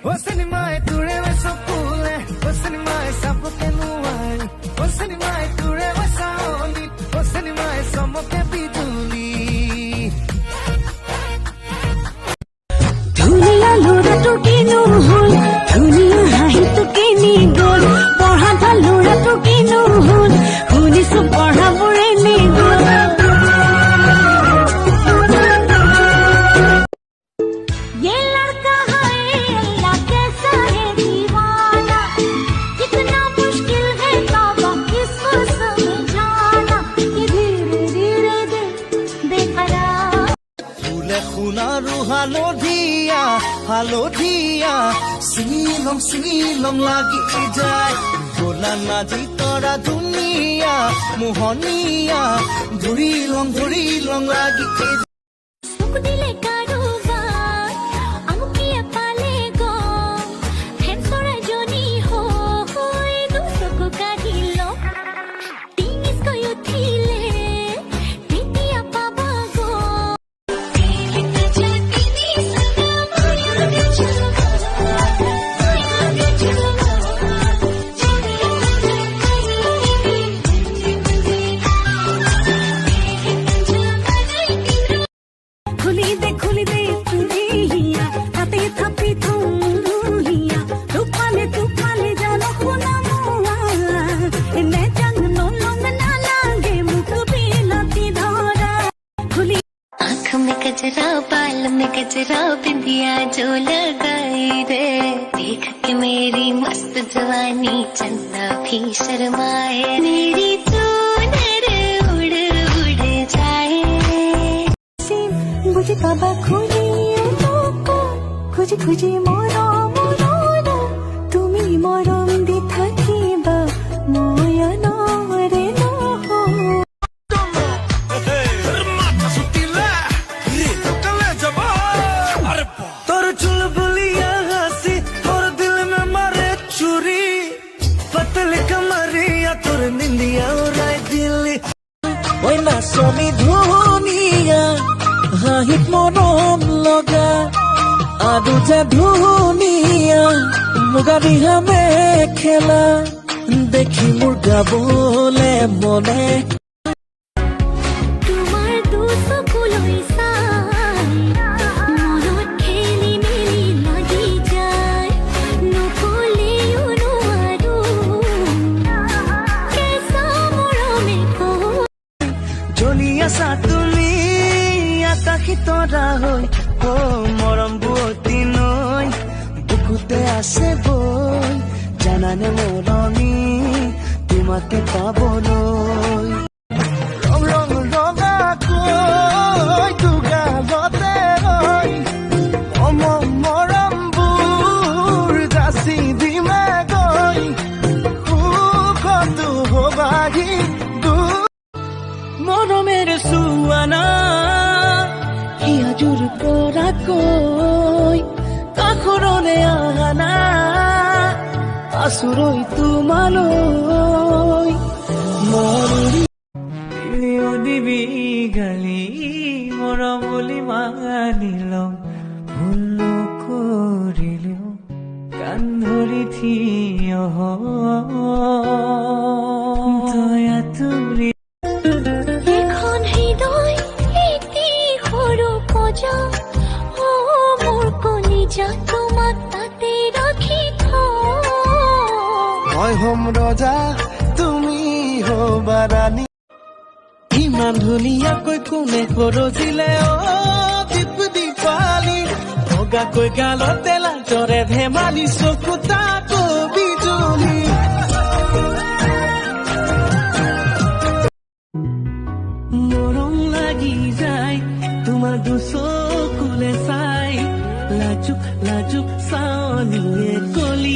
Wasanimae ture wasopule, wasanimae sapoke nuai, wasanimae ture wasaoni, wasanimae somoke bijuli. Dunia lura tu kinu hul, dunia hahi tu kini gol, porha tha lura tu kinu hul, huli su porha bure ni gol. ये लड़का है अल्लाह कैसा है दीवाना, कितना मुश्किल है तौबा इसको समझाना, ये धीरे धीरे दिल बेकरार ফুলে খুনাৰু হালধীয়া চিঙিলম লাগি যায় গোলা নাজি তৰা ধুনীয়া মোহনীয়া ধৰিলম লাগি सुख दिले कारोबार आमु किया पालेगो हेम सोरा जोनी हो होए दुसको काढिलो टिंगिस को युथिले टिटिया पाबागो खुली दे तुझिया हाथे थपी थुहिया तू पाले जानो खुना मुआ इन्ने जंग नो लोंग ना लागे मुख भी लती धोरा खुली आँख में गजरा बाल में गजरा बिंदिया जो लगाई रे देख के मेरी मस्त जवानी चंदा भी शर्माए मेरी तू नर उड़ जाए बुझी बाबा खुजी मरम तुमी मरम दि থাকিবা ময়া নরে নহ তোর চুলবুলিয়া হাসি তোর দিল মে মারে চুরি পতলি কমরিয়া তোর নিন্দিয়া উড়াই দিলি ওই না সমি ধুনিয়া হাহিত মৰম লগা আদু যে ধুনিয়া মুগা দিহা মেখেলা দেখি মোৰ গাবলে মনে তোমাৰ দুচকুলৈ চাই মনত খেলি মেলি লাগি যায় নকলেও নোৱাৰো কেঁচা মৰমে জ্বলি আছা তুমি আকাশী তৰা হৈ অ মৰম বুৱতী নৈ বুকুতে আছে বৈ জানানে মৰমী তোমাকে পাবলৈ ৰং ৰঙাকৈ দুগালতে ৰৈ মৰমবোৰ যাচি দিমে গৈ সুখটো হবাহি মৰমেৰ চুৱানা হিয়াজুৰ পৰা কৈ কাষৰলে আহানা আচুৰৈ তোমালৈ মৰিও দিবি গালি মৰম বুলি মানিলম ভুল নকৰিলেও কাণ ধৰি থিয় দয়া তুমি এখন হৃদয় এটি সৰু কজা ও মোৰ কলিজা তোমাক তাতে ৰাখি মই হম ৰজা তুমি হবা ৰাণী ইমান ধুনীয়াকৈ কোনে সৰজিলে অ দীপ দীপালি বগাকৈ গালতে লাজৰে ধেমালি চকু তাকো বিজুলি মৰম লাগি যায় তোমাৰ দুচকুলে চাই লাজুক চাৱনীয়ে কলি